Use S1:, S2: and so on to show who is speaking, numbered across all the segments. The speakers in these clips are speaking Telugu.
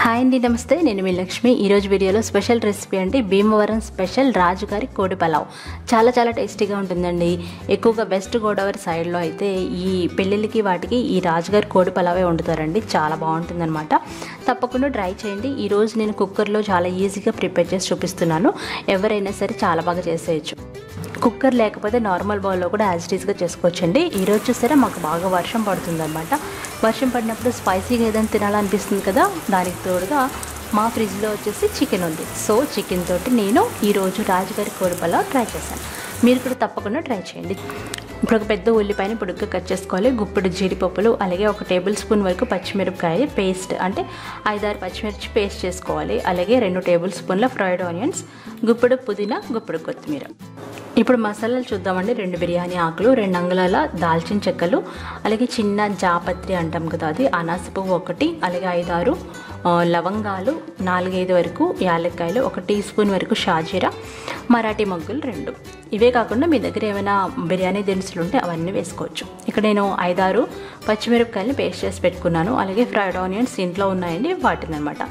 S1: హాయ్ అండి, నమస్తే. నేను మీ లక్ష్మి. ఈరోజు వీడియోలో స్పెషల్ రెసిపీ అంటే భీమవరం స్పెషల్ రాజుగారి కోడి పలావ్. చాలా టేస్టీగా ఉంటుందండి. ఎక్కువగా వెస్ట్ గోదావరి సైడ్లో అయితే ఈ పెళ్ళిళ్ళకి వాటికి ఈ రాజుగారి కోడి పలావే వండుతారండి. చాలా బాగుంటుందన్నమాట. తప్పకుండా ట్రై చేయండి. ఈరోజు నేను కుక్కర్లో చాలా ఈజీగా ప్రిపేర్ చేసి చూపిస్తున్నాను. ఎవరైనా సరే చాలా బాగా చేసేయచ్చు. కుక్కర్ లేకపోతే నార్మల్ బౌల్లో కూడా యాజ్ ఇట్ ఈస్గా చేసుకోవచ్చండి. ఈరోజు చూసారా మాకు బాగా వర్షం పడుతుందన్నమాట. వర్షం పడినప్పుడు స్పైసీగా ఏదైనా తినాలనిపిస్తుంది కదా, దానికి తోడుగా మా ఫ్రిడ్జ్లో వచ్చేసి చికెన్ ఉంది. సో చికెన్ తోటి నేను ఈరోజు రాజుగారి కోడి పలావ్ ట్రై చేశాను. మీరు కూడా తప్పకుండా ట్రై చేయండి. ఇప్పుడు ఒక పెద్ద ఉల్లిపాయని పొడుగ్గా కట్ చేసుకోవాలి. గుప్పెడు జీడిపప్పులు, అలాగే 1 టేబుల్ స్పూన్ వరకు పచ్చిమిరపకాయ పేస్ట్, అంటే 5-6 పచ్చిమిర్చి పేస్ట్ చేసుకోవాలి. అలాగే 2 టేబుల్ స్పూన్ల ఫ్రైడ్ ఆనియన్స్, గుప్పెడు పుదీనా, గుప్పెడు కొత్తిమీర. ఇప్పుడు మసాలాలు చూద్దామండి. 2 బిర్యానీ ఆకులు, 2 అంగుళాల దాల్చిన చెక్కలు, అలాగే చిన్న జాపత్రి అంటాం కదా అది, అనాస పువ్వు 1, అలాగే 5-6 లవంగాలు, 4-5 వరకు యాలక్కాయలు, 1 టీ స్పూన్ వరకు షాజీరా, మరాఠీ మొగ్గులు 2. ఇవే కాకుండా మీ దగ్గర ఏమైనా బిర్యానీ దినుసులు ఉంటే అవన్నీ వేసుకోవచ్చు. ఇక్కడ నేను 5-6 పచ్చిమిరపకాయలని పేస్ట్ చేసి పెట్టుకున్నాను. అలాగే ఫ్రైడ్ ఆనియన్స్ ఇంట్లో ఉన్నాయండి, వాటిని అనమాట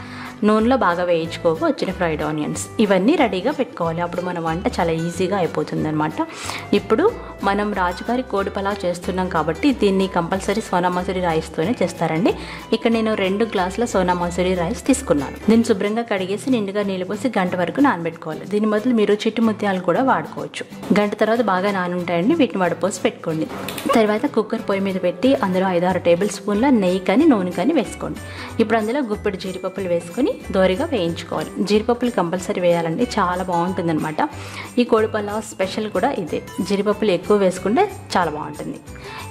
S1: నూనెలో బాగా వేయించుకోకు వచ్చిన ఫ్రైడ్ ఆనియన్స్ ఇవన్నీ రెడీగా పెట్టుకోవాలి. అప్పుడు మన వంట చాలా ఈజీగా అయిపోతుంది అనమాట. ఇప్పుడు మనం రాజుగారి కోడి పలావ్ చేస్తున్నాం కాబట్టి దీన్ని కంపల్సరీ సోనా మసూరి రైస్తోనే చేస్తారండి. ఇక్కడ నేను 2 గ్లాసుల సోనా మసూరి రైస్ తీసుకున్నాను. దీన్ని శుభ్రంగా కడిగేసి నిండుగా నీళ్ళు పోసి గంట వరకు నానబెట్టుకోవాలి. దీని బదులు మీరు చిట్టు ముత్యాలు కూడా వాడుకోవచ్చు. గంట తర్వాత బాగా నానుంటాయండి, వీటిని వడపోసి పెట్టుకోండి. తర్వాత కుక్కర్ పొయ్యి మీద పెట్టి అందులో 5-6 టేబుల్ స్పూన్ల నెయ్యి కానీ నూనె కానీ వేసుకోండి. ఇప్పుడు అందులో గుప్పెడు జీడిపప్పులు వేసుకొని దోరగా వేయించుకోవాలి. జీడిపప్పులు కంపల్సరీ వేయాలండి, చాలా బాగుంటుందన్నమాట. ఈ కోడి పలావ్ స్పెషల్ కూడా ఇదే. జీడిపప్పులు ఎక్కువ వేసుకుంటే చాలా బాగుంటుంది.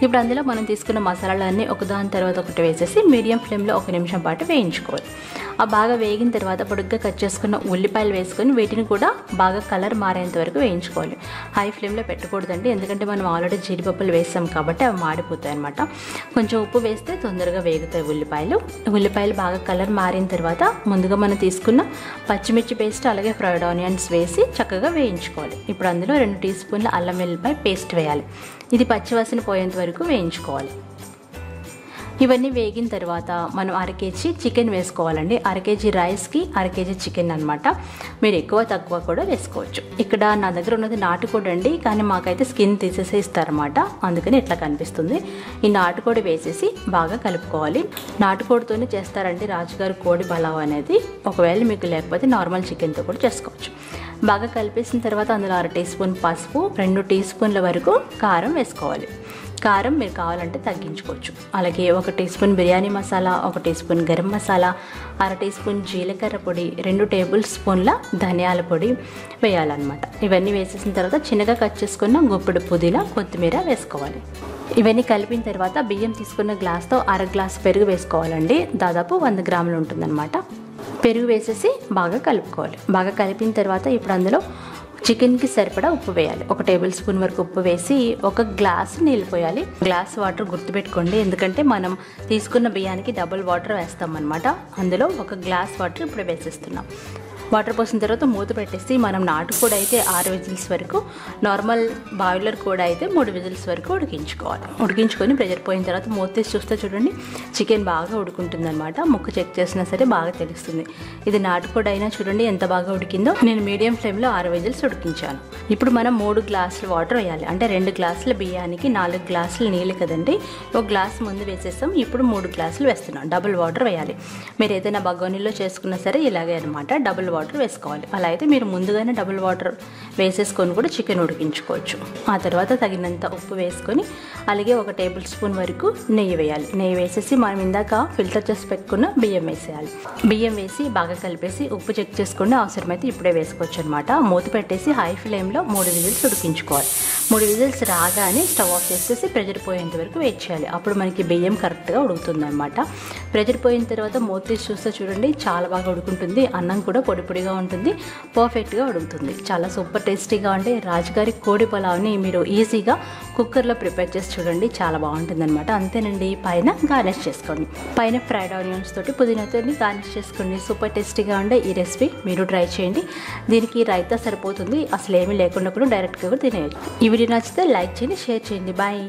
S1: ఇప్పుడు అందులో మనం తీసుకున్న మసాలాలన్నీ ఒకదాని తర్వాత ఒకటి వేసేసి మీడియం ఫ్లేమ్లో 1 నిమిషం పాటు వేయించుకోవాలి. ఆ బాగా వేగిన తర్వాత పొడుగ్గా కట్ చేసుకున్న ఉల్లిపాయలు వేసుకొని వీటిని కూడా బాగా కలర్ మారేంత వరకు వేయించుకోవాలి. హై ఫ్లేమ్లో పెట్టకూడదండి, ఎందుకంటే మనం ఆల్రెడీ జీడిపప్పులు వేసాం కాబట్టి అవి మాడిపోతాయి అనమాట. కొంచెం ఉప్పు వేస్తే తొందరగా వేగుతాయి ఉల్లిపాయలు బాగా కలర్ మారిన తర్వాత ముందుగా మనం తీసుకున్న పచ్చిమిర్చి పేస్ట్, అలాగే ఫ్రైడ్ ఆనియన్స్ వేసి చక్కగా వేయించుకోవాలి. ఇప్పుడు అందులో 2 టీ స్పూన్ల అల్లం వెల్లిపాయ పేస్ట్ వేయాలి. ఇది పచ్చివాసన పోయేంత వరకు వేయించుకోవాలి. ఇవన్నీ వేగిన తర్వాత మనం 1/2 కేజీ చికెన్ వేసుకోవాలండి. 1/2 కేజీ రైస్కి 1/2 కేజీ చికెన్ అనమాట. మీరు ఎక్కువ తక్కువ కూడా వేసుకోవచ్చు. ఇక్కడ నా దగ్గర ఉన్నది నాటుకోడి అండి, కానీ మాకైతే స్కిన్ తీసేసి ఇస్తారన్నమాట, అందుకని ఇట్లా కనిపిస్తుంది. ఈ నాటుకోడి వేసేసి బాగా కలుపుకోవాలి. నాటుకోడితోనే చేస్తారండి రాజుగారి కోడి పలావ్ అనేది. ఒకవేళ మీకు లేకపోతే నార్మల్ చికెన్తో కూడా చేసుకోవచ్చు. బాగా కలిపేసిన తర్వాత అందులో 1/2 టీ స్పూన్ పసుపు, 2 టీ స్పూన్ల వరకు కారం వేసుకోవాలి. కారం మీరు కావాలంటే తగ్గించుకోవచ్చు. అలాగే 1 teaspoon biryani masala, 1 teaspoon garam masala, 1/2 teaspoon జీలకర్ర పొడి, 2 టేబుల్ స్పూన్ల ధనియాల పొడి వేయాలన్నమాట. ఇవన్నీ వేసేసిన తర్వాత చిన్నగా కట్ చేసుకున్న గుప్పెడు పుదీనా, కొత్తిమీర వేసుకోవాలి. ఇవన్నీ కలిపిన తర్వాత బియ్యం తీసుకున్న గ్లాస్తో 1/2 గ్లాస్ పెరుగు వేసుకోవాలండి. దాదాపు 100 గ్రాములు ఉంటుందన్నమాట. పెరుగు వేసేసి బాగా కలుపుకోవాలి. బాగా కలిపిన తర్వాత ఇప్పుడు అందులో చికెన్కి సరిపడా ఉప్పు వేయాలి. 1 టేబుల్ స్పూన్ వరకు ఉప్పు వేసి 1 గ్లాస్ నీళ్ళు పోయాలి. గ్లాస్ వాటర్ గుర్తుపెట్టుకోండి, ఎందుకంటే మనం తీసుకున్న బియ్యానికి డబుల్ వాటర్ వేస్తాం అనమాట. అందులో 1 గ్లాస్ వాటర్ ఇప్పుడు వేసేస్తున్నాం. వాటర్ పోసిన తర్వాత మూత పెట్టేసి మనం నాటుకోడి అయితే 6 విజిల్స్ వరకు, నార్మల్ బాయిలర్ కూడా అయితే 3 విజిల్స్ వరకు ఉడికించుకొని ప్రెషర్ పోయిన తర్వాత మూత తీసి చూస్తే చూడండి చికెన్ బాగా ఉడుకుంటుందన్నమాట. ముక్క చెక్ చేసినా సరే బాగా తెలుస్తుంది. ఇది నాటుకోడి అయినా చూడండి ఎంత బాగా ఉడికిందో. నేను మీడియం ఫ్లేమ్లో 6 విజిల్స్ ఉడికించాను. ఇప్పుడు మనం 3 గ్లాసులు వాటర్ వేయాలి. అంటే 2 గ్లాసుల బియ్యానికి 4 గ్లాసులు నీళ్ళు కదండి. 1 గ్లాస్ ముందు వేసేస్తాం, ఇప్పుడు 3 గ్లాసులు వేస్తున్నాం. డబుల్ వాటర్ వేయాలి. మీరు ఏదైనా బగోనీలో చేసుకున్నా సరే ఇలాగే అనమాట, డబుల్ వాటర్ వేసుకోవాలి. అలా అయితే మీరు ముందుగానే డబుల్ వాటర్ వేసేసుకొని కూడా చికెన్ ఉడికించుకోవచ్చు. ఆ తర్వాత తగినంత ఉప్పు వేసుకొని అలాగే 1 టేబుల్ స్పూన్ వరకు నెయ్యి వేయాలి. నెయ్యి వేసేసి మనం ఇందాక ఫిల్టర్ చేసి పెట్టుకున్న బియ్యం వేసేయాలి. బియ్యం వేసి బాగా కలిపేసి ఉప్పు చెక్ చేసుకుని అవసరమైతే ఇప్పుడే వేసుకోవచ్చు అనమాట. మూత పెట్టేసి హై ఫ్లేమ్లో 3 విజిల్స్ ఉడికించుకోవాలి. 3 విజిల్స్ రాగానే స్టవ్ ఆఫ్ చేసేసి ప్రెషర్ పోయేంత వరకు వెయిట్ చేయాలి. అప్పుడు మనకి బియ్యం కరెక్ట్గా ఉడుకుతుంది అనమాట. ప్రెషర్ పోయిన తర్వాత మూత తీసి చూస్తే చూడండి చాలా బాగా ఉడుకుంటుంది. అన్నం కూడా పొడిగా ఉంటుంది, పర్ఫెక్ట్గా ఉడుకుతుంది. చాలా సూపర్ టేస్టీగా ఉండే రాజుగారి కోడి పలావ్ని మీరు ఈజీగా కుక్కర్లో ప్రిపేర్ చేసి చూడండి, చాలా బాగుంటుంది అనమాట. అంతేనండి. పైన గార్నిష్ చేసుకోండి. పైన ఫ్రైడ్ ఆనియన్స్ తోటి పుదీనాతో గార్నిష్ చేసుకోండి. సూపర్ టేస్టీగా ఉండే ఈ రెసిపీ మీరు ట్రై చేయండి. దీనికి రైతా సరిపోతుంది, అసలు ఏమీ లేకుండా కూడా డైరెక్ట్గా కూడా తినేయచ్చు. ఈ వీడియో నచ్చితే లైక్ చేయండి, షేర్ చేయండి. బాయ్.